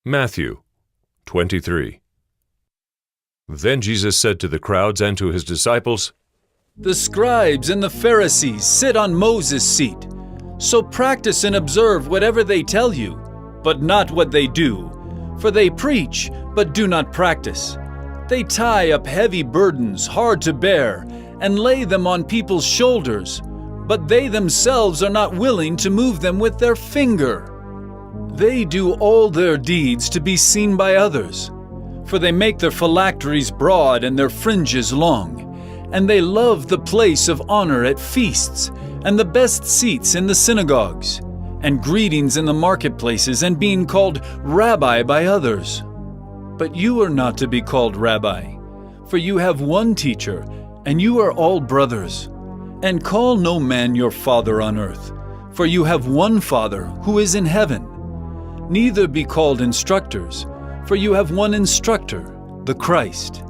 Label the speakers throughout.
Speaker 1: Matthew 23. Then Jesus said to the crowds and to his disciples,
Speaker 2: The scribes and the Pharisees sit on Moses' seat. So practice and observe whatever they tell you, but not what they do. For they preach, but do not practice. They tie up heavy burdens, hard to bear, and lay them on people's shoulders, but they themselves are not willing to move them with their finger. They do all their deeds to be seen by others, for they make their phylacteries broad and their fringes long, and they love the place of honor at feasts, and the best seats in the synagogues, and greetings in the marketplaces, and being called Rabbi by others. But you are not to be called Rabbi, for you have one teacher, and you are all brothers. And call no man your father on earth, for you have one Father who is in heaven. Neither be called instructors, for you have one instructor, the Christ.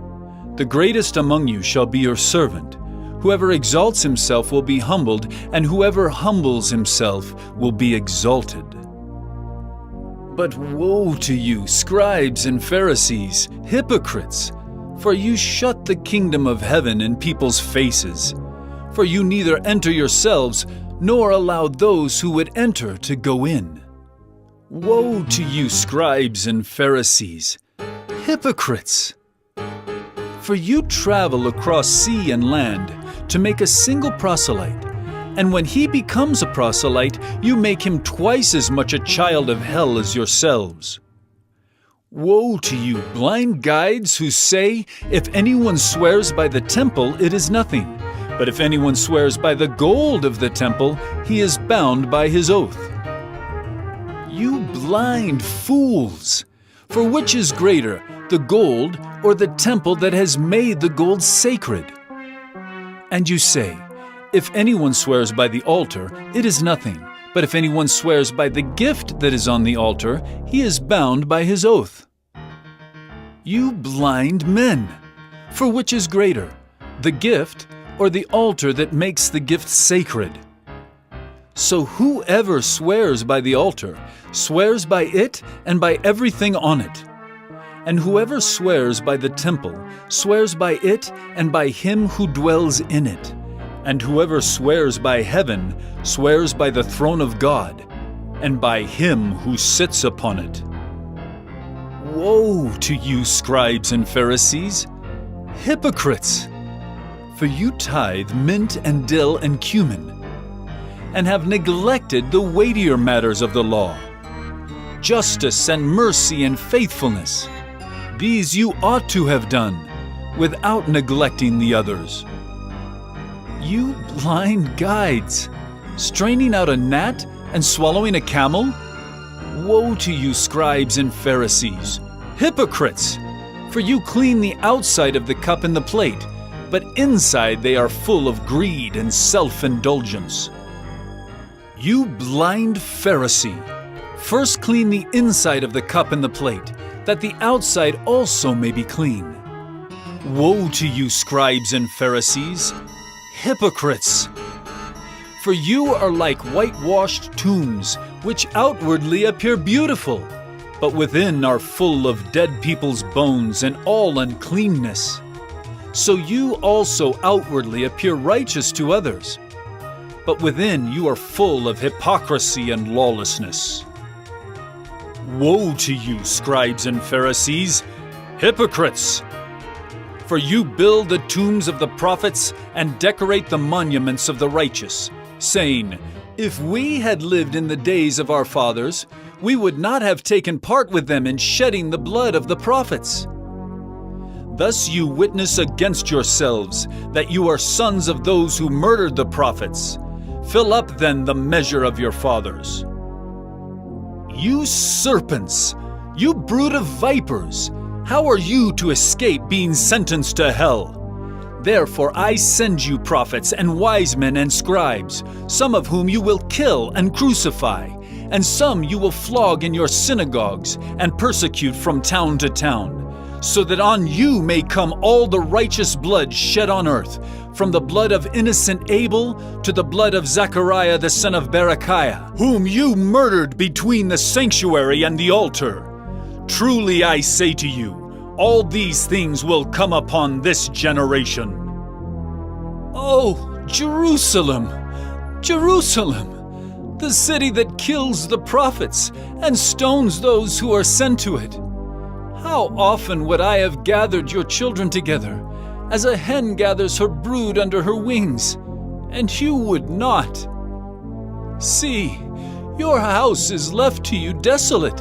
Speaker 2: The greatest among you shall be your servant. Whoever exalts himself will be humbled, and whoever humbles himself will be exalted. But woe to you, scribes and Pharisees, hypocrites! For you shut the kingdom of heaven in people's faces. For you neither enter yourselves, nor allow those who would enter to go in. Woe to you, scribes and Pharisees, hypocrites! For you travel across sea and land to make a single proselyte, and when he becomes a proselyte, you make him twice as much a child of hell as yourselves. Woe to you, blind guides who say, if anyone swears by the temple, it is nothing, but if anyone swears by the gold of the temple, he is bound by his oath. You blind fools! For which is greater, the gold or the temple that has made the gold sacred? And you say, if anyone swears by the altar, it is nothing, but if anyone swears by the gift that is on the altar, he is bound by his oath. You blind men! For which is greater, the gift or the altar that makes the gift sacred? So whoever swears by the altar swears by it and by everything on it. And whoever swears by the temple swears by it and by him who dwells in it. And whoever swears by heaven swears by the throne of God and by him who sits upon it. Woe to you, scribes and Pharisees, hypocrites! For you tithe mint and dill and cumin, and have neglected the weightier matters of the law, justice and mercy and faithfulness. These you ought to have done, without neglecting the others. You blind guides, straining out a gnat and swallowing a camel? Woe to you, scribes and Pharisees, hypocrites! For you clean the outside of the cup and the plate, but inside they are full of greed and self-indulgence. You blind Pharisee, first clean the inside of the cup and the plate, that the outside also may be clean. Woe to you, scribes and Pharisees, hypocrites! For you are like whitewashed tombs, which outwardly appear beautiful, but within are full of dead people's bones and all uncleanness. So you also outwardly appear righteous to others, but within you are full of hypocrisy and lawlessness. Woe to you, scribes and Pharisees, hypocrites! For you build the tombs of the prophets and decorate the monuments of the righteous, saying, if we had lived in the days of our fathers, we would not have taken part with them in shedding the blood of the prophets. Thus you witness against yourselves that you are sons of those who murdered the prophets. Fill up then the measure of your fathers. You serpents, you brood of vipers, how are you to escape being sentenced to hell? Therefore I send you prophets and wise men and scribes, some of whom you will kill and crucify, and some you will flog in your synagogues and persecute from town to town, so that on you may come all the righteous blood shed on earth, from the blood of innocent Abel to the blood of Zechariah the son of Berechiah, whom you murdered between the sanctuary and the altar. Truly I say to you, all these things will come upon this generation. Oh, Jerusalem, Jerusalem, the city that kills the prophets and stones those who are sent to it. How often would I have gathered your children together, as a hen gathers her brood under her wings, and you would not. See, your house is left to you desolate.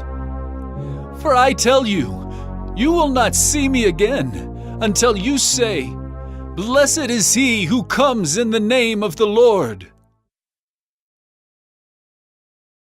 Speaker 2: For I tell you, you will not see me again until you say, 'Blessed is he who comes in the name of the Lord.'"